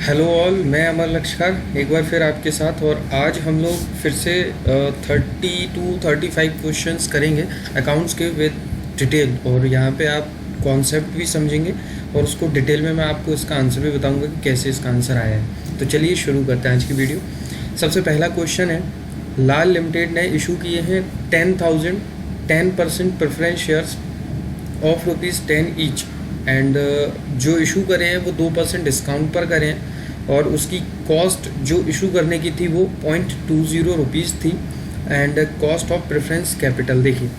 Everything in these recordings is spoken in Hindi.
हेलो ऑल, मैं अमर लक्ष्कर एक बार फिर आपके साथ। और आज हम लोग फिर से 35 क्वेश्चंस करेंगे अकाउंट्स के विद डिटेल। और यहाँ पे आप कॉन्सेप्ट भी समझेंगे और उसको डिटेल में मैं आपको इसका आंसर भी बताऊंगा कि कैसे इसका आंसर आया है। तो चलिए शुरू करते हैं आज की वीडियो। सबसे पहला क्वेश्चन है, लाल लिमिटेड ने इशू किए हैं 10% preference shares of ₹10 each and जो इशू करें हैं वो 2% डिस्काउंट पर करें और उसकी कॉस्ट जो इशू करने की थी वो ₹0.20 थी and cost of preference capital. देखिए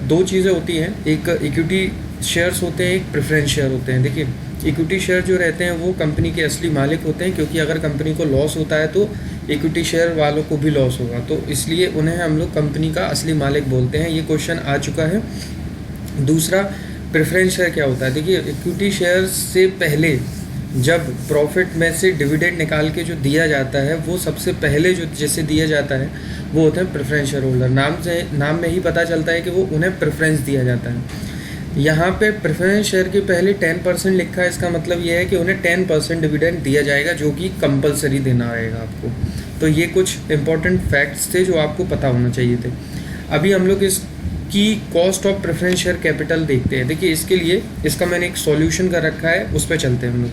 दो चीज़ें होती हैं, एक इक्विटी शेयर्स होते हैं, एक प्रेफरेंस शेयर होते हैं। देखिए इक्विटी शेयर जो रहते हैं वो कंपनी के असली मालिक होते हैं, क्योंकि अगर कंपनी को लॉस होता है तो इक्विटी शेयर वालों को भी लॉस होगा, तो इसलिए उन्हें हम लोग कंपनी का असली मालिक बोलते हैं। ये क्वेश्चन आ चुका है। दूसरा, प्रेफरेंस शेयर क्या होता है? देखिए इक्विटी शेयर से पहले जब प्रॉफिट में से डिविडेंड निकाल के जो दिया जाता है वो सबसे पहले जो जैसे दिया जाता है वो होते हैं प्रेफरेंस शेयर होल्डर। नाम में ही पता चलता है कि वो उन्हें प्रेफरेंस दिया जाता है। यहाँ पे प्रेफरेंस शेयर के पहले 10% लिखा है, इसका मतलब ये है कि उन्हें 10% डिविडेंड दिया जाएगा जो कि कंपलसरी देना रहेगा आपको। तो ये कुछ इंपॉर्टेंट फैक्ट्स थे जो आपको पता होना चाहिए थे। अभी हम लोग की cost of preference share capital देखते हैं। देखिए इसके लिए इसका मैंने एक सॉल्यूशन कर रखा है, उस पर चलते हैं हम लोग।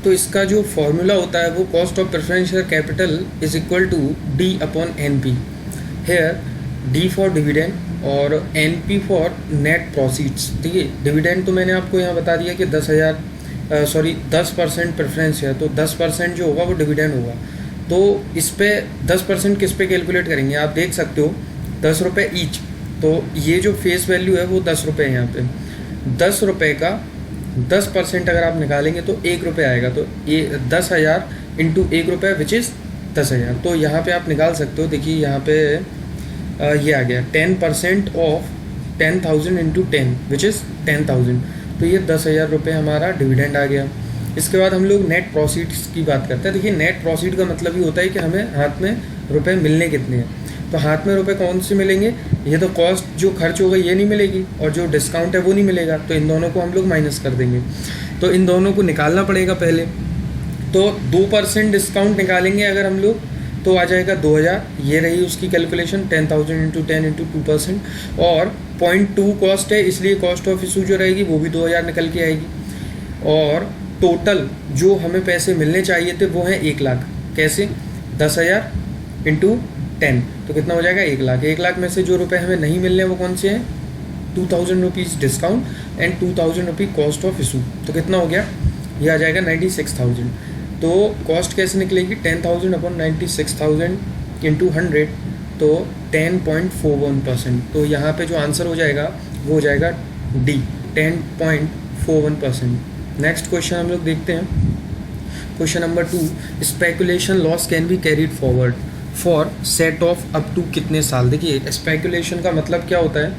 तो इसका जो फॉर्मूला होता है वो cost of preference share capital is equal to D/NP। Here D for dividend और NP फॉर नेट प्रोसीड्स। देखिए डिविडेंड तो मैंने आपको यहाँ बता दिया कि 10% प्रेफरेंस है, तो 10% जो होगा वो डिविडेंड होगा। तो इस पर 10% किस पे कैलकुलेट करेंगे? आप देख सकते हो ₹10 ईच, तो ये जो फेस वैल्यू है वो ₹10 है। यहाँ पे ₹10 का 10% अगर आप निकालेंगे तो ₹1 आएगा। तो ये 10,000 इंटू ₹1 विच इज़ 10,000। तो यहाँ पे आप निकाल सकते हो। देखिए यहाँ पे ये आ गया 10% ऑफ 10,000 इंटू 10 विच इज़ 10,000। तो ये ₹10,000 हमारा डिविडेंड आ गया। इसके बाद हम लोग नेट प्रोसीड्स की बात करते हैं। देखिए नेट प्रोसीड का मतलब ही होता है कि हमें हाथ में रुपए मिलने कितने हैं। तो हाथ में रुपए कौन से मिलेंगे? ये तो कॉस्ट जो खर्च होगा ये नहीं मिलेगी और जो डिस्काउंट है वो नहीं मिलेगा, तो इन दोनों को हम लोग माइनस कर देंगे। तो इन दोनों को निकालना पड़ेगा पहले। तो 2% डिस्काउंट निकालेंगे अगर हम लोग तो आ जाएगा 2,000। ये रही उसकी कैलकुलेशन, 10,000 इंटू 10 इंटू 2%। और 0.2 कॉस्ट है, इसलिए कॉस्ट ऑफ इशू जो रहेगी वो भी 2,000 निकल के आएगी। और टोटल जो हमें पैसे मिलने चाहिए थे वो हैं 1,00,000। कैसे? 10,000 इंटू 10 तो कितना हो जाएगा? 1,00,000। 1,00,000 में से जो रुपए हमें नहीं मिलने वो कौन से हैं? ₹2,000 discount and ₹2,000 cost of issue. तो कितना हो गया? ये आ जाएगा 96,000। तो कॉस्ट कैसे निकलेगी? 10,000 अपॉन 96,000 इंटू 100, तो 10.41%। तो यहाँ पे जो आंसर हो जाएगा वो हो जाएगा D, 10.41%। नेक्स्ट क्वेश्चन हम लोग देखते हैं। Question number 2, speculation loss can be carried forward for set off up to कितने साल? देखिए स्पेकुलेशन का मतलब क्या होता है?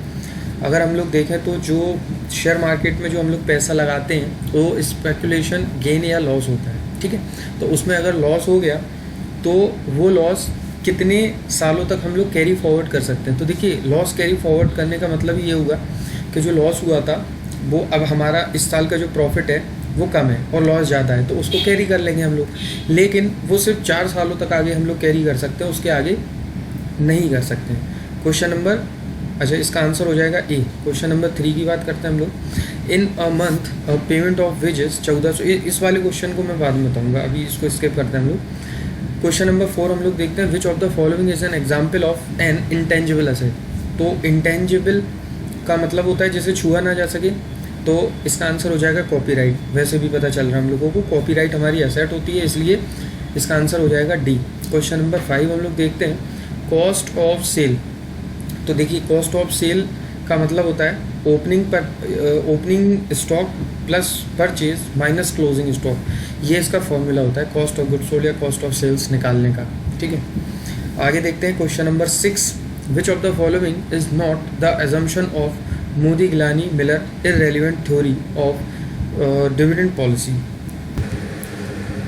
अगर हम लोग देखें तो जो शेयर मार्केट में जो हम लोग पैसा लगाते हैं तो स्पेकुलेशन गेन या लॉस होता है, ठीक है। तो उसमें अगर लॉस हो गया तो वो लॉस कितने सालों तक हम लोग कैरी फॉरवर्ड कर सकते हैं? तो देखिए लॉस कैरी फॉरवर्ड करने का मतलब ये होगा कि जो लॉस हुआ था वो अब हमारा इस साल का जो प्रॉफिट है वो कम है और लॉस ज़्यादा है, तो उसको कैरी कर लेंगे हम लोग। लेकिन वो सिर्फ 4 सालों तक आगे हम लोग कैरी कर सकते हैं, उसके आगे नहीं कर सकते हैं। क्वेश्चन नंबर, अच्छा इसका आंसर हो जाएगा ए। क्वेश्चन नंबर 3 की बात करते हैं हम लोग। In a month payment of wages 1400। इस वाले क्वेश्चन को मैं बाद में बताऊँगा, अभी इसको स्किप करते हैं हम लोग। क्वेश्चन नंबर 4 हम लोग देखते हैं, विच of the following is an example of N intangible asset. तो इंटेंजिबल का मतलब होता है जिसे छुआ ना जा सके, तो इसका आंसर हो जाएगा कॉपीराइट। वैसे भी पता चल रहा है हम लोगों को कॉपीराइट हमारी एसेट होती है, इसलिए इसका आंसर हो जाएगा डी। क्वेश्चन नंबर 5 हम लोग देखते हैं, कॉस्ट ऑफ सेल। तो देखिए कॉस्ट ऑफ सेल का मतलब होता है opening stock plus purchase minus closing stock. ये इसका फॉर्मूला होता है कॉस्ट ऑफ गुड्स सोल्ड या कॉस्ट ऑफ सेल्स निकालने का, ठीक है। आगे देखते हैं question number 6, which of the following is not the assumption of Modigliani Miller irrelevant theory of dividend policy.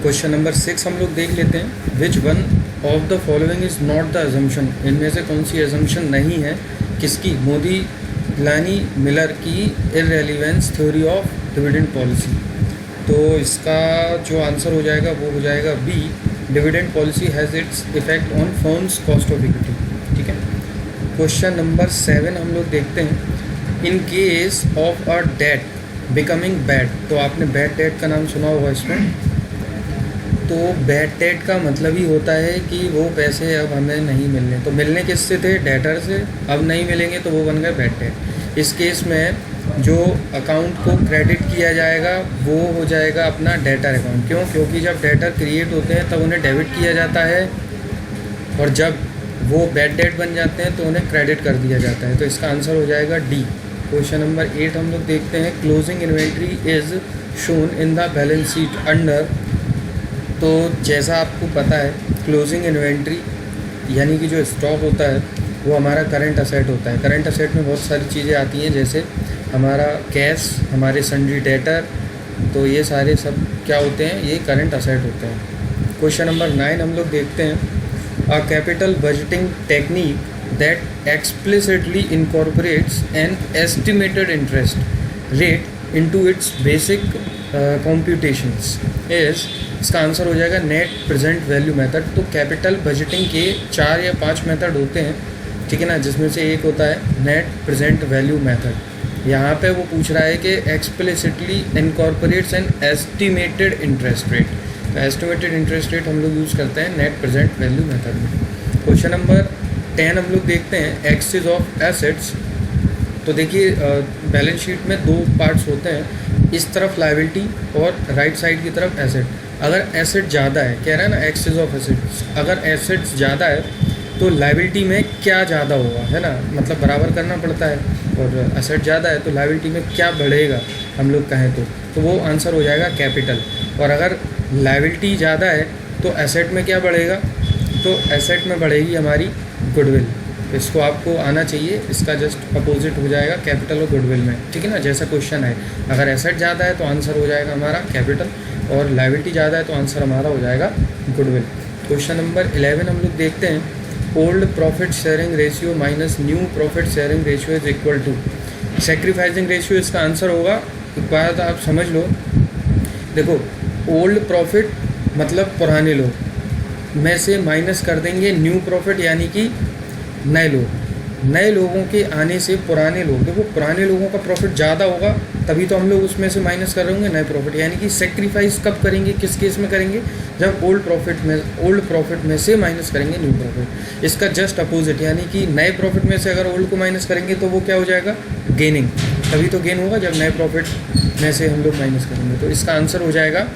Question number 6 हम लोग देख लेते हैं, which one of the following is not the assumption. इनमें से कौन सी एजम्पशन नहीं है? किसकी? मोदी गिलानी मिलर की irrelevance theory of dividend policy. तो इसका जो आंसर हो जाएगा वो हो जाएगा B, dividend policy has its effect on firm's cost of equity. ठीक है, क्वेश्चन नंबर 7 हम लोग देखते हैं। In case of a debt becoming bad, तो आपने बैड डेट का नाम सुना होगा इसमें। तो बैड डेट का मतलब ही होता है कि वो पैसे अब हमें नहीं मिलने, तो मिलने किससे थे, डेटर से, अब नहीं मिलेंगे तो वो बन गए बैड डेट। इस केस में जो अकाउंट को क्रेडिट किया जाएगा वो हो जाएगा अपना डेटर अकाउंट। क्यों? क्योंकि जब डेटर क्रिएट होते हैं तब उन्हें डेबिट किया जाता है, और जब वो बैड डेट बन जाते हैं तो उन्हें क्रेडिट कर दिया जाता है। तो इसका आंसर हो जाएगा डी। क्वेश्चन नंबर 8 हम लोग देखते हैं। Closing inventory is shown in the balance sheet under, तो जैसा आपको पता है क्लोजिंग इन्वेंट्री यानी कि जो स्टॉक होता है वो हमारा करंट असेट होता है। करंट असेट में बहुत सारी चीज़ें आती हैं, जैसे हमारा कैश, हमारे सन्ड्री डेटर, तो ये सारे सब क्या होते हैं, ये करंट असेट होते हैं। क्वेश्चन नंबर 9 हम लोग देखते हैं। A capital budgeting technique that explicitly incorporates an estimated interest rate into its basic computations is, इसका आंसर हो जाएगा नेट प्रेजेंट वैल्यू मेथड। तो कैपिटल बजटिंग के 4 या 5 मेथड होते हैं, ठीक है ना, जिसमें से एक होता है नेट प्रेजेंट वैल्यू मेथड। यहाँ पे वो पूछ रहा है कि explicitly incorporates an estimated interest rate, तो एस्टिमेटेड इंटरेस्ट रेट हम लोग यूज़ करते हैं नेट प्रेजेंट वैल्यू मेथड में। क्वेश्चन नंबर 10 हम लोग देखते हैं। एक्सेस ऑफ एसेट्स, तो देखिए बैलेंस शीट में 2 पार्ट्स होते हैं, इस तरफ लायबिलिटी और राइट साइड की तरफ एसेट। अगर एसेट ज़्यादा है, कह रहा है ना एक्सेस ऑफ एसेट्स, अगर एसेट्स ज़्यादा है तो लायबिलिटी में क्या ज़्यादा होगा, है ना, मतलब बराबर करना पड़ता है, और एसेट ज़्यादा है तो लायबिलिटी में क्या बढ़ेगा हम लोग कहें तो वो आंसर हो जाएगा कैपिटल। और अगर लायबिलिटी ज़्यादा है तो एसेट में क्या बढ़ेगा, तो एसेट में बढ़ेगी हमारी गुडविल। इसको आपको आना चाहिए, इसका जस्ट अपोजिट हो जाएगा कैपिटल और गुडविल में, ठीक है ना, जैसा क्वेश्चन है। अगर एसेट ज़्यादा है तो आंसर हो जाएगा हमारा कैपिटल, और लायबिलिटी ज़्यादा है तो आंसर हमारा हो जाएगा गुडविल। क्वेश्चन नंबर 11 हम लोग देखते हैं। Old profit sharing ratio minus new profit sharing ratio is equal to sacrificing ratio, इसका आंसर होगा। एक बात आप समझ लो, देखो ओल्ड प्रॉफिट मतलब पुराने लोग में से माइनस कर देंगे न्यू प्रॉफिट यानी कि नए लोग। नए लोगों के आने से पुराने लोग, देखो पुराने लोगों का प्रॉफिट ज़्यादा होगा तभी तो हम लोग उसमें से माइनस कर रहे होंगे नए प्रॉफिट। यानी कि सेक्रीफाइस कब करेंगे, किस केस में करेंगे, जब ओल्ड प्रॉफिट में से माइनस करेंगे न्यू प्रॉफिट। इसका जस्ट अपोजिट, यानी कि नए प्रॉफिट में से अगर ओल्ड को माइनस करेंगे तो वो क्या हो जाएगा, गेनिंग। तभी तो गेन होगा जब नए प्रॉफिट में से हम लोग माइनस करेंगे। तो इसका आंसर हो जाएगा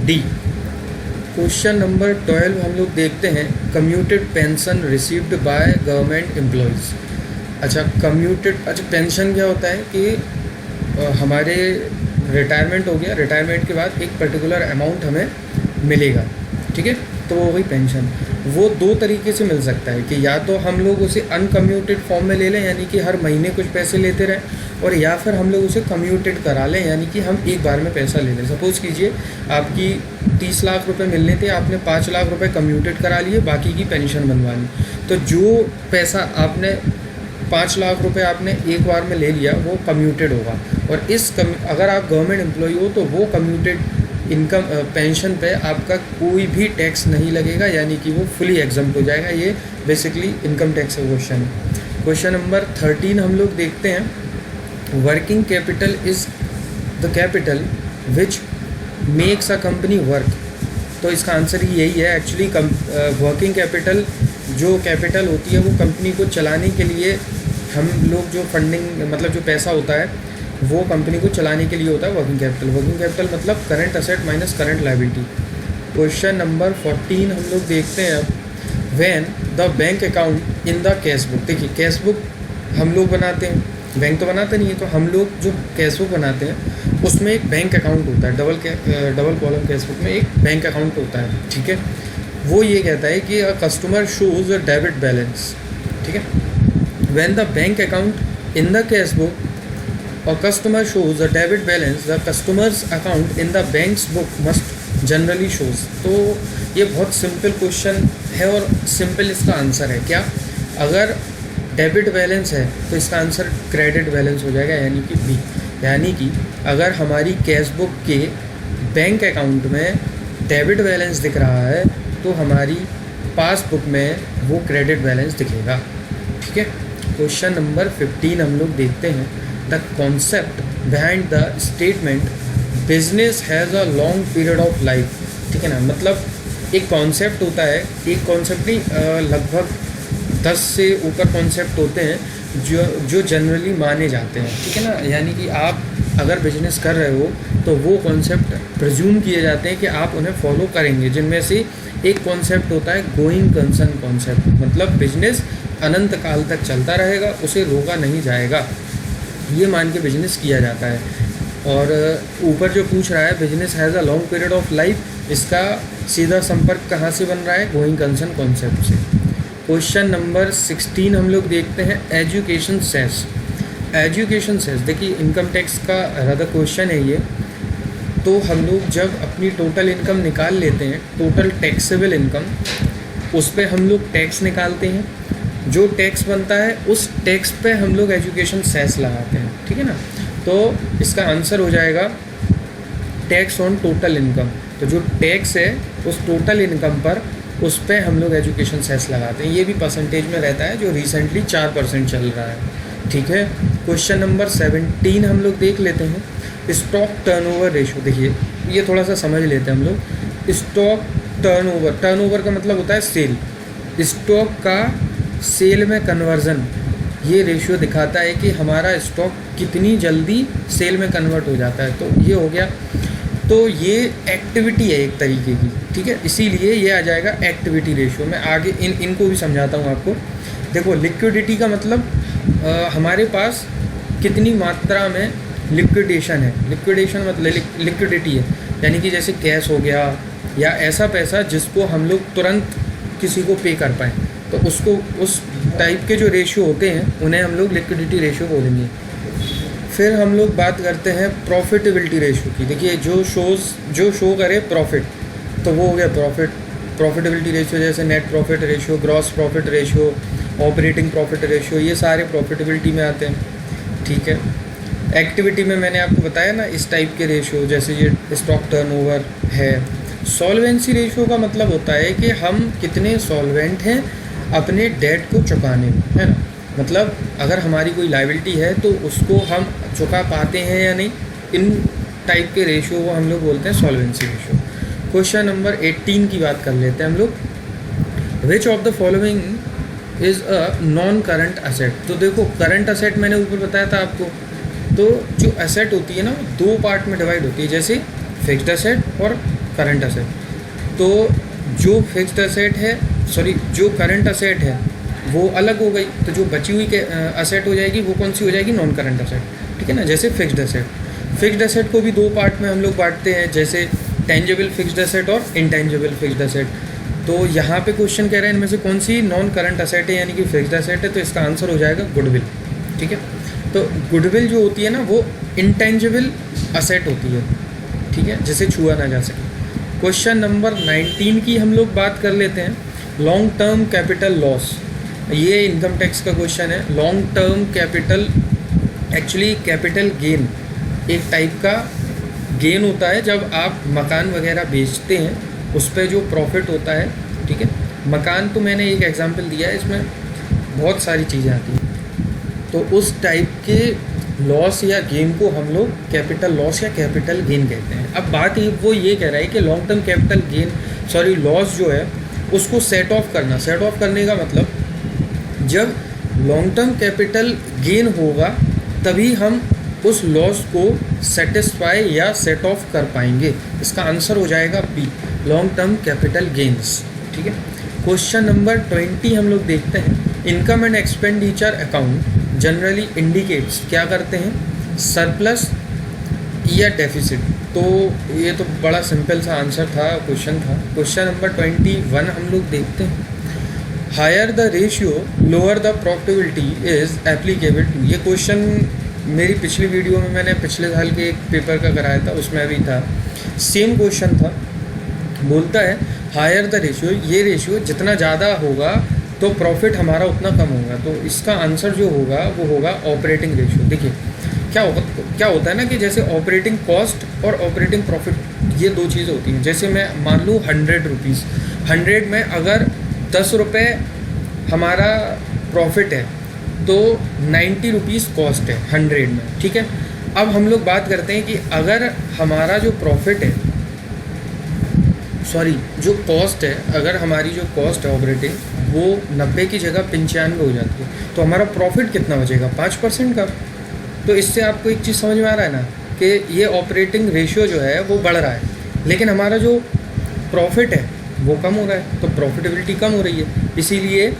डी। क्वेश्चन नंबर 12 हम लोग देखते हैं। Commuted pension received by government employees. अच्छा पेंशन क्या होता है कि हमारे रिटायरमेंट हो गया, रिटायरमेंट के बाद एक पर्टिकुलर अमाउंट हमें मिलेगा, ठीक है, तो वो वही पेंशन। वो 2 तरीके से मिल सकता है कि या तो हम लोग उसे अनकम्यूटेड फॉर्म में ले लें, यानी कि हर महीने कुछ पैसे लेते रहें, और या फिर हम लोग उसे कम्यूटेड करा लें, यानी कि हम एक बार में पैसा ले लें। सपोज़ कीजिए आपकी 30 लाख रुपए मिलने थे, आपने 5 लाख रुपए कम्यूटेड करा लिए, बाकी की पेंशन बनवा ली। तो जो पैसा आपने 5 लाख रुपए आपने एक बार में ले लिया वो कम्यूटेड होगा। और अगर आप गवर्नमेंट एम्प्लॉई हो तो वो कम्यूटेड इनकम पेंशन पे आपका कोई भी टैक्स नहीं लगेगा, यानी कि वो फुली एग्जम्प्ट हो जाएगा। ये बेसिकली इनकम टैक्स का क्वेश्चन है। क्वेश्चन नंबर 13 हम लोग देखते हैं। Working capital is the capital which makes a company work. तो इसका आंसर ही यही है एक्चुअली। वर्किंग कैपिटल जो कैपिटल होती है वो कंपनी को चलाने के लिए हम लोग जो फंडिंग मतलब जो पैसा होता है वो कंपनी को चलाने के लिए होता है वर्किंग कैपिटल। वर्किंग कैपिटल मतलब current asset minus current liability. Question number 14 हम लोग देखते हैं अब। When the bank account in the cash book, देखिए कैश बुक हम लोग बनाते हैं, बैंक तो बनाते नहीं है, तो हम लोग जो कैश बुक बनाते हैं उसमें एक बैंक अकाउंट होता है, डबल कॉलम कैश बुक में एक बैंक अकाउंट होता है, ठीक है। वो ये कहता है कि a customer shows a debit balance, ठीक है। When the bank account in the cash book or customer shows a debit balance, the customer's account in the bank's book must generally shows। तो ये बहुत सिंपल क्वेश्चन है और सिंपल इसका आंसर है। क्या, अगर डेबिट बैलेंस है तो इसका आंसर क्रेडिट बैलेंस हो जाएगा, यानी कि बी। यानी कि अगर हमारी कैश बुक के बैंक अकाउंट में डेबिट बैलेंस दिख रहा है तो हमारी पासबुक में वो क्रेडिट बैलेंस दिखेगा। ठीक है। क्वेश्चन नंबर 15 हम लोग देखते हैं, the concept behind the statement business has a long period of life. ठीक है ना, मतलब एक कॉन्सेप्ट होता है, एक कॉन्सेप्ट नहीं, लगभग 10 से ऊपर कॉन्सेप्ट होते हैं जो जनरली माने जाते हैं। ठीक है ना, यानी कि आप अगर बिजनेस कर रहे हो तो वो कॉन्सेप्ट प्रिज्यूम किए जाते हैं कि आप उन्हें फॉलो करेंगे, जिनमें से एक कॉन्सेप्ट होता है गोइंग कंसर्न कॉन्सेप्ट, मतलब बिजनेस अनंत काल तक चलता रहेगा, उसे रोका नहीं जाएगा, ये मान के बिजनेस किया जाता है। और ऊपर जो पूछ रहा है business has a long period of life, इसका सीधा संपर्क कहाँ से बन रहा है, गोइंग कंसर्न कॉन्सेप्ट से। क्वेश्चन नंबर 16 हम लोग देखते हैं, एजुकेशन सेस। एजुकेशन सेस, देखिए इनकम टैक्स का ज़्यादा क्वेश्चन है ये। तो हम लोग जब अपनी टोटल इनकम निकाल लेते हैं, टोटल टैक्सेबल इनकम, उस पर हम लोग टैक्स निकालते हैं, जो टैक्स बनता है उस टैक्स पे हम लोग एजुकेशन सेस लगाते हैं। ठीक है ना, तो इसका आंसर हो जाएगा टैक्स ऑन टोटल इनकम। तो जो टैक्स है उस टोटल इनकम पर, उस पर हम लोग एजुकेशन सेस लगाते हैं। ये भी परसेंटेज में रहता है, जो रिसेंटली 4% चल रहा है। ठीक है। क्वेश्चन नंबर 17 हम लोग देख लेते हैं, स्टॉक टर्नओवर रेशो। देखिए ये थोड़ा सा समझ लेते हैं हम लोग। स्टॉक टर्नओवर, टर्नओवर का मतलब होता है सेल, स्टॉक का सेल में कन्वर्जन, ये रेशियो दिखाता है कि हमारा स्टॉक कितनी जल्दी सेल में कन्वर्ट हो जाता है। तो ये हो गया, तो ये एक्टिविटी है एक तरीके की। ठीक है, इसीलिए ये आ जाएगा एक्टिविटी रेशियो। मैं आगे इनको भी समझाता हूँ आपको। देखो लिक्विडिटी का मतलब हमारे पास कितनी मात्रा में लिक्विडेशन है, लिक्विडेशन मतलब लिक्विडिटी है, यानी कि जैसे कैश हो गया या ऐसा पैसा जिसको हम लोग तुरंत किसी को पे कर पाएँ, तो उसको, उस टाइप के जो रेशियो होते हैं उन्हें हम लोग लिक्विडिटी रेशियो बोलेंगे। फिर हम लोग बात करते हैं प्रॉफिटेबिलिटी रेशियो की। देखिए जो शो करे प्रॉफिट, तो वो हो गया प्रॉफिटेबिलिटी रेशियो, जैसे net profit ratio, gross profit ratio, operating profit ratio, ये सारे प्रॉफिटेबिलिटी में आते हैं। ठीक है। एक्टिविटी में मैंने आपको बताया ना इस टाइप के रेशियो, जैसे ये स्टॉक टर्नओवर है। सॉल्वेंसी रेशियो का मतलब होता है कि हम कितने सॉल्वेंट हैं अपने डेट को चुकाने में, है ना, मतलब अगर हमारी कोई लायबिलिटी है तो उसको हम चुका पाते हैं या नहीं, इन टाइप के रेशियो को हम लोग बोलते हैं सॉल्वेंसी रेशियो। क्वेश्चन नंबर 18 की बात कर लेते हैं हम लोग, विच of the following is a non current asset. तो देखो करंट असेट मैंने ऊपर बताया था आपको, तो जो असेट होती है ना दो पार्ट में डिवाइड होती है, जैसे फिक्स्ड असेट और करंट असेट। तो जो फिक्स्ड असेट है, जो करंट असेट है वो अलग हो गई, तो जो बची हुई के असेट हो जाएगी वो कौन सी हो जाएगी, नॉन करंट असेट। ठीक है ना, जैसे फिक्स्ड असेट को भी दो पार्ट में हम लोग बांटते हैं, जैसे टेंजेबल फिक्स्ड असेट और इनटेंजेबल फिक्स्ड असेट। तो यहाँ पे क्वेश्चन कह रहे हैं इनमें से कौन सी नॉन करंट असेट है, यानी कि फिक्स्ड असेट है, तो इसका आंसर हो जाएगा गुडविल। ठीक है, तो गुडविल जो होती है ना वो इंटेंजिबल असेट होती है। ठीक है, जिसे छुआ ना जा सके। क्वेश्चन नंबर 19 की हम लोग बात कर लेते हैं, लॉन्ग टर्म कैपिटल लॉस। ये इनकम टैक्स का क्वेश्चन है। Long term capital, actually capital gain एक टाइप का गेन होता है जब आप मकान वगैरह बेचते हैं, उस पर जो प्रॉफिट होता है। ठीक है, मकान तो मैंने एक एग्जांपल दिया है, इसमें बहुत सारी चीज़ें आती हैं, तो उस टाइप के लॉस या गेन को हम लोग कैपिटल लॉस या कैपिटल गेन कहते हैं। अब बात वो ये कह रहा है कि long term capital gain, loss जो है उसको सेट ऑफ करना। सेट ऑफ करने का मतलब जब लॉन्ग टर्म कैपिटल गेन होगा तभी हम उस लॉस को सेटिस्फाई या सेट ऑफ कर पाएंगे। इसका आंसर हो जाएगा B, long term capital gains. ठीक है, क्वेश्चन नंबर 20 हम लोग देखते हैं, income and expenditure account generally indicates क्या करते हैं, सरप्लस या डेफिसिट। तो ये तो बड़ा सिंपल सा आंसर था, क्वेश्चन था। क्वेश्चन नंबर 21 हम लोग देखते हैं, higher the ratio lower the profitability is applicable to. ये क्वेश्चन मेरी पिछली वीडियो में मैंने पिछले साल के एक पेपर का कराया था, उसमें भी था, सेम क्वेश्चन था। बोलता है हायर द रेशियो, ये रेशियो जितना ज़्यादा होगा तो प्रॉफिट हमारा उतना कम होगा। तो इसका आंसर जो होगा वो होगा ऑपरेटिंग रेशियो। देखिए क्या होता है ना कि जैसे ऑपरेटिंग कॉस्ट और ऑपरेटिंग प्रॉफिट ये दो चीज़ें होती हैं। जैसे मैं मान लूँ 100 रुपीज़, 100 में अगर 10 रुपये हमारा प्रॉफिट है तो 90 रुपीज़ कॉस्ट है 100 में, ठीक है। अब हम लोग बात करते हैं कि अगर हमारा जो प्रॉफिट है, सॉरी जो कॉस्ट है, अगर हमारी जो कॉस्ट है ऑपरेटिंग वो 90 की जगह 95 हो जाती है, तो हमारा प्रॉफिट कितना बचेगा? 5% का। तो इससे आपको एक चीज़ समझ में आ रहा है ना कि ये ऑपरेटिंग रेशियो जो है वो बढ़ रहा है, लेकिन हमारा जो प्रॉफिट है वो कम हो रहा है, तो प्रॉफिटेबिलिटी कम हो रही है। इसीलिए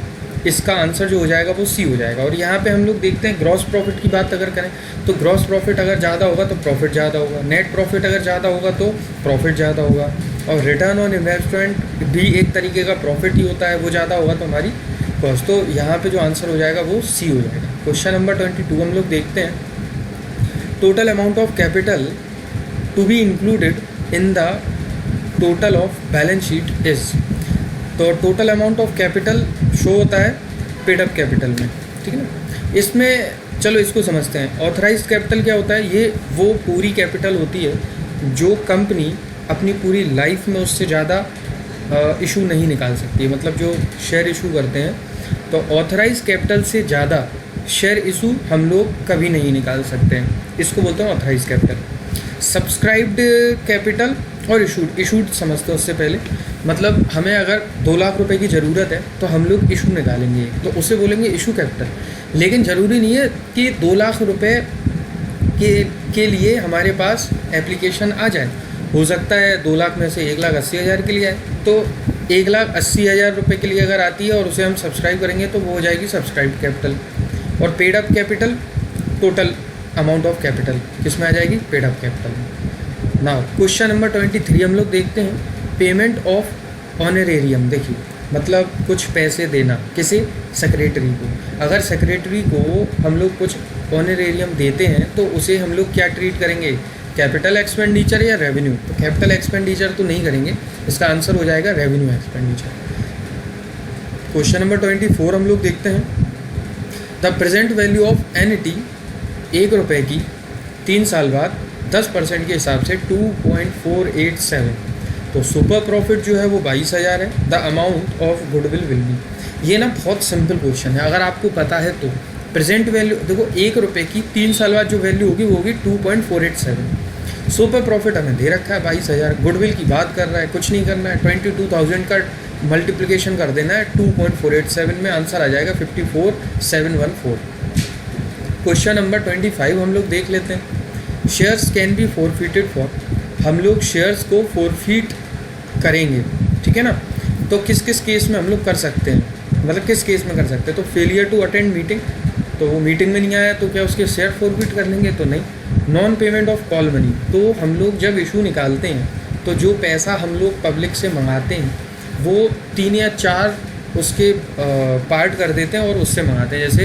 इसका आंसर जो हो जाएगा वो सी हो जाएगा। और यहाँ पे हम लोग देखते हैं ग्रॉस प्रॉफिट की बात अगर करें तो ग्रॉस प्रॉफिट अगर ज़्यादा होगा तो प्रॉफिट ज़्यादा होगा, नेट प्रॉफिट अगर ज़्यादा होगा तो प्रॉफिट ज़्यादा होगा, और रिटर्न ऑन इन्वेस्टमेंट भी एक तरीके का प्रॉफिट ही होता है, वो ज़्यादा होगा तो हमारी कॉस्ट। तो यहाँ पे जो आंसर हो जाएगा वो सी हो जाएगा। क्वेश्चन नंबर 22 हम लोग देखते हैं, total amount of capital to be included in the total of balance sheet is. तो total amount of capital show होता है पेड अप कैपिटल में, ठीक है ना। इसमें चलो इसको समझते हैं। ऑथराइज्ड कैपिटल क्या होता है? ये वो पूरी कैपिटल होती है जो कंपनी अपनी पूरी लाइफ में उससे ज़्यादा इशू नहीं निकाल सकती, मतलब जो शेयर इशू करते हैं, तो ऑथराइज कैपिटल से ज़्यादा शेयर इशू हम लोग कभी नहीं निकाल सकते हैं, इसको बोलते हैं ऑथराइज कैपिटल। सब्सक्राइब्ड कैपिटल और इशूड समझते हैं उससे पहले, मतलब हमें अगर 2 लाख रुपए की ज़रूरत है तो हम लोग इशू निकालेंगे तो उसे बोलेंगे इशू कैपिटल। लेकिन ज़रूरी नहीं है कि 2 लाख रुपए के लिए हमारे पास एप्लीकेशन आ जाए, हो सकता है 2 लाख में से 1,80,000 के लिए आए, तो 1,80,000 रुपये के लिए अगर आती है और उसे हम सब्सक्राइब करेंगे तो वो हो जाएगी सब्सक्राइब कैपिटल। और paid up capital total amount of capital किस में आ जाएगी? पेड अप कैपिटल में। नाउ क्वेश्चन नंबर 23 हम लोग देखते हैं, पेमेंट ऑफ ऑनरेरियम। देखिए मतलब कुछ पैसे देना, किसे? सेक्रेटरी को। अगर सेक्रेटरी को हम लोग कुछ ऑनरेरियम देते हैं तो उसे हम लोग क्या ट्रीट करेंगे? कैपिटल एक्सपेंडिचर या रेवेन्यू? तो कैपिटल एक्सपेंडिचर तो नहीं करेंगे, इसका आंसर हो जाएगा रेवेन्यू एक्सपेंडिचर। क्वेश्चन नंबर 24 हम लोग देखते हैं, the present value of annuity 1 रुपये की 3 साल बाद 10% के हिसाब से 2.487, तो सुपर प्रॉफिट जो है वो 22,000 है। The amount of goodwill will be. ये ना बहुत सिंपल क्वेश्चन है, अगर आपको पता है तो। प्रेजेंट वैल्यू देखो, 1 रुपये की 3 साल बाद जो वैल्यू होगी वो होगी 2.487। सुपर प्रॉफिट हमें दे रखा है 22,000, गुडविल की बात कर रहा है, कुछ नहीं करना है, 22,000 का मल्टीप्लिकेशन कर देना है 2.487 में, आंसर आ जाएगा 54,714। क्वेश्चन नंबर 25 हम लोग देख लेते हैं, shares can be forfeited for. हम लोग शेयर्स को फॉरफिट करेंगे, ठीक है ना। तो किस किस केस में हम लोग कर सकते हैं, मतलब किस केस में कर सकते हैं? तो फेलियर टू अटेंड मीटिंग, तो वो मीटिंग में नहीं आया तो क्या उसके शेयर फॉरफिट कर लेंगे? तो नहीं। Non payment of call money, तो हम लोग जब इशू निकालते हैं तो जो पैसा हम लोग पब्लिक से मंगाते हैं वो 3 या 4 उसके पार्ट कर देते हैं और उससे मंगाते हैं। जैसे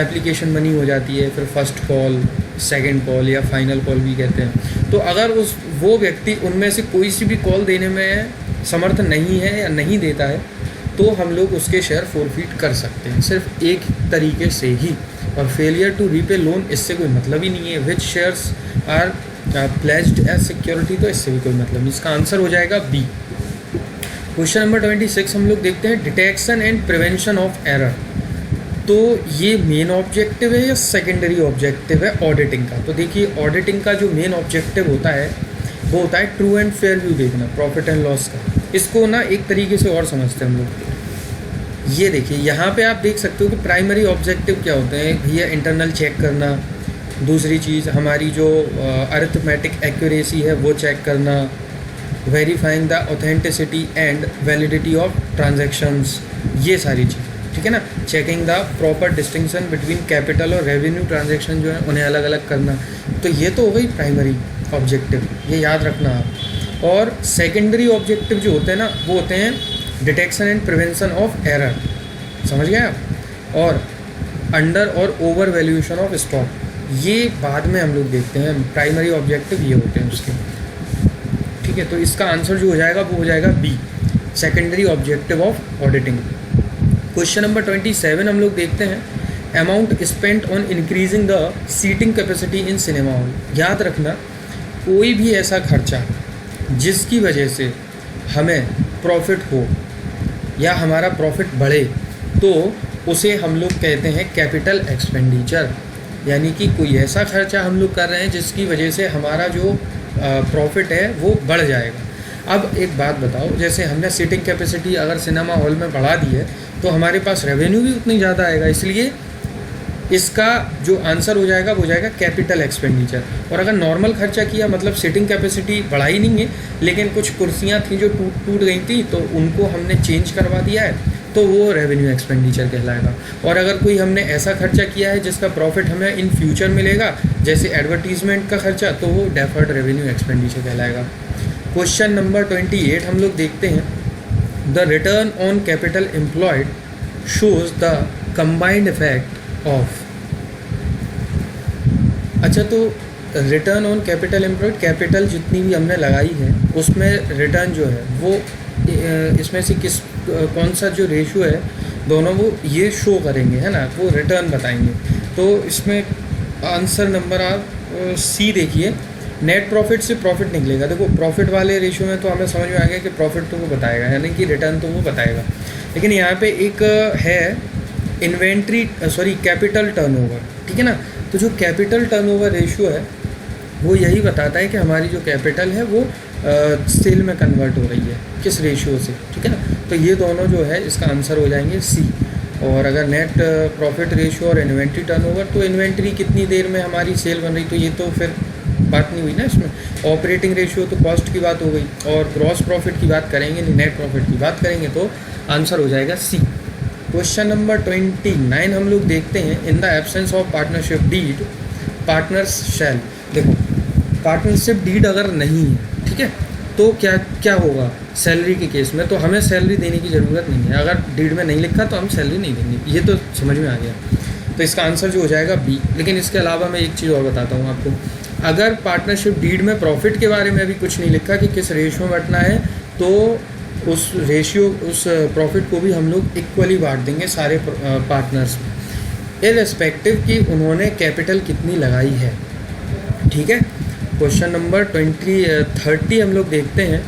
एप्लीकेशन मनी हो जाती है, फिर फर्स्ट कॉल, सेकंड कॉल या फाइनल कॉल भी कहते हैं। तो अगर वो व्यक्ति उनमें से कोई सी भी कॉल देने में समर्थ नहीं है या नहीं देता है तो हम लोग उसके शेयर फॉरफिट कर सकते हैं, सिर्फ एक तरीके से ही। और फेलियर टू रीपे लोन, इससे कोई मतलब ही नहीं है। Which shares are pledged as security, तो इससे भी कोई मतलब नहीं। इसका आंसर हो जाएगा बी। क्वेश्चन नंबर 26 हम लोग देखते हैं, detection and prevention of error. तो ये मेन ऑब्जेक्टिव है या सेकेंडरी ऑब्जेक्टिव है ऑडिटिंग का? तो देखिए ऑडिटिंग का जो मेन ऑब्जेक्टिव होता है वो होता है ट्रू एंड फेयर व्यू देखना, प्रॉफिट एंड लॉस का। इसको ना एक तरीके से और समझते हैं हम लोग। ये देखिए यहाँ पे आप देख सकते हो कि प्राइमरी ऑब्जेक्टिव क्या होते हैं भैया, इंटरनल चेक करना, दूसरी चीज़ हमारी जो अरिथमेटिक एक्यूरेसी है वो चेक करना, verifying the authenticity and validity of transactions, ये सारी चीज़, ठीक है ना। Checking the proper distinction between capital और रेवेन्यू ट्रांजैक्शन जो है उन्हें अलग अलग करना। तो ये तो हो गई प्राइमरी ऑब्जेक्टिव, ये याद रखना आप। और सेकेंडरी ऑब्जेक्टिव जो होते हैं ना वो होते हैं detection and prevention of error, समझ गए आप, और अंडर और ओवर वैल्यूएशन ऑफ स्टॉक, ये बाद में हम लोग देखते हैं। प्राइमरी ऑब्जेक्टिव ये होते हैं उसके, ठीक है। तो इसका आंसर जो हो जाएगा वो हो जाएगा B, secondary objective of auditing. Question number 27 हम लोग देखते हैं, amount spent on increasing the seating capacity in cinema hall. याद रखना कोई भी ऐसा खर्चा जिसकी वजह से हमें प्रॉफिट हो या हमारा प्रॉफिट बढ़े, तो उसे हम लोग कहते हैं कैपिटल एक्सपेंडिचर। यानी कि कोई ऐसा खर्चा हम लोग कर रहे हैं जिसकी वजह से हमारा जो प्रॉफिट है वो बढ़ जाएगा। अब एक बात बताओ, जैसे हमने सीटिंग कैपेसिटी अगर सिनेमा हॉल में बढ़ा दी है तो हमारे पास रेवेन्यू भी उतनी ज़्यादा आएगा, इसलिए इसका जो आंसर हो जाएगा वो जाएगा कैपिटल एक्सपेंडिचर। और अगर नॉर्मल खर्चा किया, मतलब सीटिंग कैपेसिटी बढ़ाई नहीं है लेकिन कुछ कुर्सियाँ थी जो टूट गई थी तो उनको हमने चेंज करवा दिया है, तो वो रेवेन्यू एक्सपेंडिचर कहलाएगा। और अगर कोई हमने ऐसा खर्चा किया है जिसका प्रॉफिट हमें इन फ्यूचर मिलेगा, जैसे एडवर्टीजमेंट का खर्चा, तो वो डेफर्ड रेवेन्यू एक्सपेंडिचर कहलाएगा। क्वेश्चन नंबर 28 हम लोग देखते हैं, the return on capital employed shows the combined effect of. अच्छा, तो return on capital employed, capital जितनी भी हमने लगाई है उसमें रिटर्न जो है वो इसमें से कौन सा जो रेशियो है दोनों वो ये शो करेंगे, है ना, वो रिटर्न बताएंगे। तो इसमें आंसर नंबर आप सी देखिए, नेट प्रॉफिट से प्रॉफिट निकलेगा। देखो प्रॉफिट वाले रेशियो में तो हमें समझ में आ गया कि प्रॉफिट तो वो बताएगा, यानी कि रिटर्न तो वो बताएगा। लेकिन यहाँ पे एक है इन्वेंट्री कैपिटल टर्नओवर, ठीक है ना। तो जो कैपिटल टर्नओवर रेशियो है वो यही बताता है कि हमारी जो कैपिटल है वो सेल में कन्वर्ट हो रही है किस रेशियो से, ठीक है ना। तो ये दोनों जो है इसका आंसर हो जाएंगे सी। और अगर नेट प्रॉफिट रेशियो और इन्वेंट्री टर्नओवर, तो इन्वेंट्री कितनी देर में हमारी सेल बन रही, तो ये तो फिर बात नहीं हुई ना इसमें। ऑपरेटिंग रेशियो तो कॉस्ट की बात हो गई, और ग्रॉस प्रॉफिट की बात करेंगे नहीं, नेट प्रॉफिट की बात करेंगे, तो आंसर हो जाएगा सी। क्वेश्चन नंबर 29 हम लोग देखते हैं, in the absence of partnership deed partners shall. देखो पार्टनरशिप डीड अगर नहीं है, ठीक है, तो क्या होगा सैलरी के केस में, तो हमें सैलरी देने की ज़रूरत नहीं है। अगर डीड में नहीं लिखा तो हम सैलरी नहीं देंगे, ये तो समझ में आ गया। तो इसका आंसर जो हो जाएगा बी। लेकिन इसके अलावा मैं एक चीज़ और बताता हूँ आपको, अगर पार्टनरशिप डीड में प्रॉफिट के बारे में भी कुछ नहीं लिखा कि किस रेशियो में बंटना है, तो उस रेशियो उस प्रॉफिट को भी हम लोग इक्वली बांट देंगे सारे पार्टनर्स में, इररिस्पेक्टिव कि उन्होंने कैपिटल कितनी लगाई है, ठीक है। क्वेश्चन नंबर 30 हम लोग देखते हैं,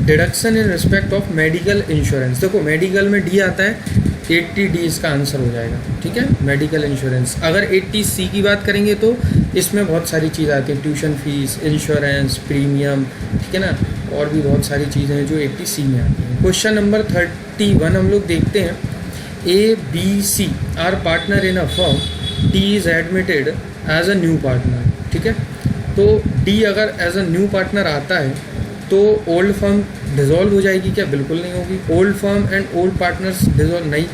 deduction in respect of medical insurance. देखो मेडिकल में डी आता है, 80D इसका आंसर हो जाएगा, ठीक है, मेडिकल इंश्योरेंस। अगर 80C की बात करेंगे तो इसमें बहुत सारी चीज़ आती है, ट्यूशन फीस, इंश्योरेंस, प्रीमियम, ठीक है ना, और भी बहुत सारी चीज़ें हैं जो 80C में आती हैं। क्वेश्चन नंबर 31 हम लोग देखते हैं, ABC are partner in a firm, D is admitted as a new partner, ठीक है। तो डी अगर एज अ न्यू पार्टनर आता है तो ओल्ड फर्म डिसॉल्व हो जाएगी क्या? बिल्कुल नहीं होगी। Old firm and old partners dissolve नहीं,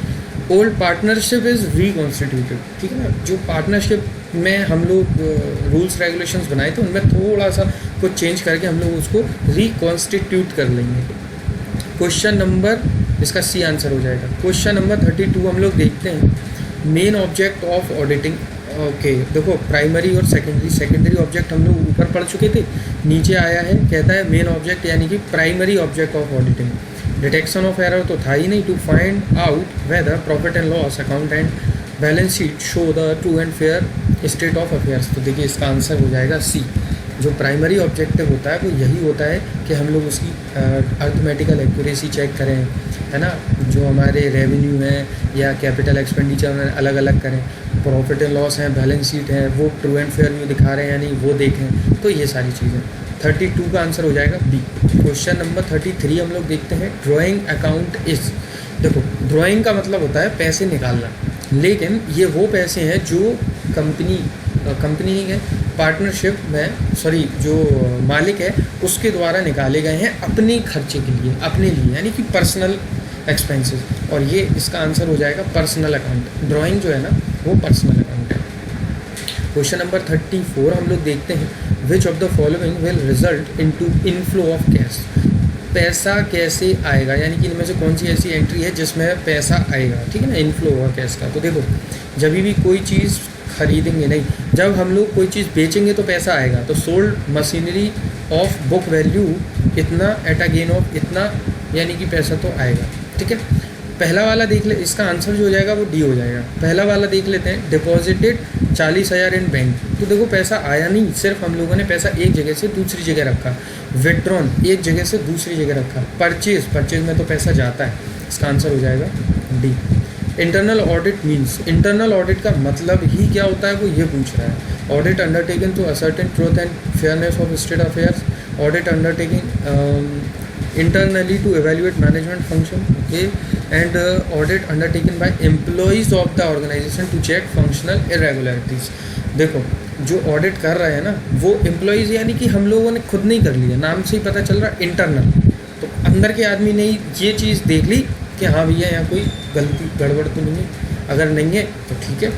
ओल्ड पार्टनरशिप इज़ रिकॉन्स्टिट्यूटेड, ठीक है ना। जो पार्टनरशिप में हम लोग रूल्स रेगुलेशंस बनाए थे उनमें थोड़ा सा कुछ चेंज करके हम लोग उसको रिकॉन्स्टिट्यूट कर लेंगे। क्वेश्चन नंबर, इसका सी आंसर हो जाएगा। क्वेश्चन नंबर 32 हम लोग देखते हैं, main object of auditing. Okay देखो प्राइमरी और सेकेंडरी ऑब्जेक्ट हम लोग ऊपर पढ़ चुके थे, नीचे आया है कहता है मेन ऑब्जेक्ट यानी कि primary object of auditing. Detection of error तो था ही नहीं, to find out whether profit and loss account and balance sheet show the true and fair state of affairs. तो देखिए इसका आंसर हो जाएगा सी। जो प्राइमरी ऑब्जेक्टिव होता है वो यही होता है कि हम लोग उसकी अर्थमेटिकल एक्यूरेसी चेक करें, है ना, जो हमारे रेवेन्यू है या कैपिटल एक्सपेंडिचर में अलग अलग करें, प्रॉफिट एंड लॉस है, बैलेंस शीट है, वो ट्रू एंड फेयर व्यू दिखा रहे हैं या नहीं वो देखें। तो ये सारी चीज़ें 32 का आंसर हो जाएगा बी। क्वेश्चन नंबर 33 हम लोग देखते हैं, ड्राइंग अकाउंट इज। देखो ड्राइंग का मतलब होता है पैसे निकालना, लेकिन ये वो पैसे हैं जो कंपनी है पार्टनरशिप में जो मालिक है उसके द्वारा निकाले गए हैं अपने खर्चे के लिए, अपने लिए, यानी कि पर्सनल एक्सपेंसेस। और ये इसका आंसर हो जाएगा पर्सनल अकाउंट। ड्राइंग जो है ना वो पर्सनल अकाउंट है। क्वेश्चन नंबर 34 हम लोग देखते हैं, विच of the following will result into inflow of cash. पैसा कैसे आएगा, यानी कि इनमें से कौन सी ऐसी एंट्री है जिसमें पैसा आएगा, ठीक है ना, इनफ्लो हुआ कैश का। तो देखो जब भी कोई चीज़ खरीदेंगे नहीं, जब हम लोग कोई चीज़ बेचेंगे तो पैसा आएगा। तो sold machinery of book value इतना एट अ गेन ऑफ इतना, यानी कि पैसा तो आएगा, ठीक है। पहला वाला देख ले, इसका आंसर जो हो जाएगा वो डी हो जाएगा। पहला वाला देख लेते हैं, डिपॉजिटेड 40,000 इन बैंक। तो देखो पैसा आया नहीं, सिर्फ हम लोगों ने पैसा एक जगह से दूसरी जगह रखा। विड्रॉन एक जगह से दूसरी जगह रखा। परचेज में तो पैसा जाता है, इसका आंसर हो जाएगा D. Internal audit means, internal audit का मतलब ही क्या होता है वो ये पूछ रहा है। Audit undertaken to ascertain truth and fairness of state affairs, audit undertaking internally to evaluate management function, okay, and audit undertaken by employees of the organization to check functional irregularities। देखो जो ऑडिट कर रहे हैं ना वो एम्प्लॉयज़, यानी कि हम लोगों ने खुद नहीं कर लिया, नाम से ही पता चल रहा है इंटरनल। तो अंदर के आदमी ने ये चीज़ देख ली कि हाँ भैया यहाँ कोई गलती गड़बड़ तो नहीं है, अगर नहीं है तो ठीक है,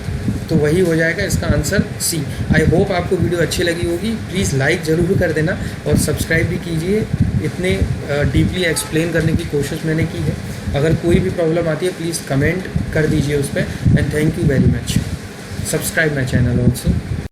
तो वही हो जाएगा इसका आंसर सी। आई होप आपको वीडियो अच्छी लगी होगी, प्लीज़ लाइक ज़रूर कर देना और सब्सक्राइब भी कीजिए। इतने डीपली एक्सप्लेन करने की कोशिश मैंने की है। अगर कोई भी प्रॉब्लम आती है प्लीज़ कमेंट कर दीजिए उस पर। And thank you very much. Subscribe my channel also.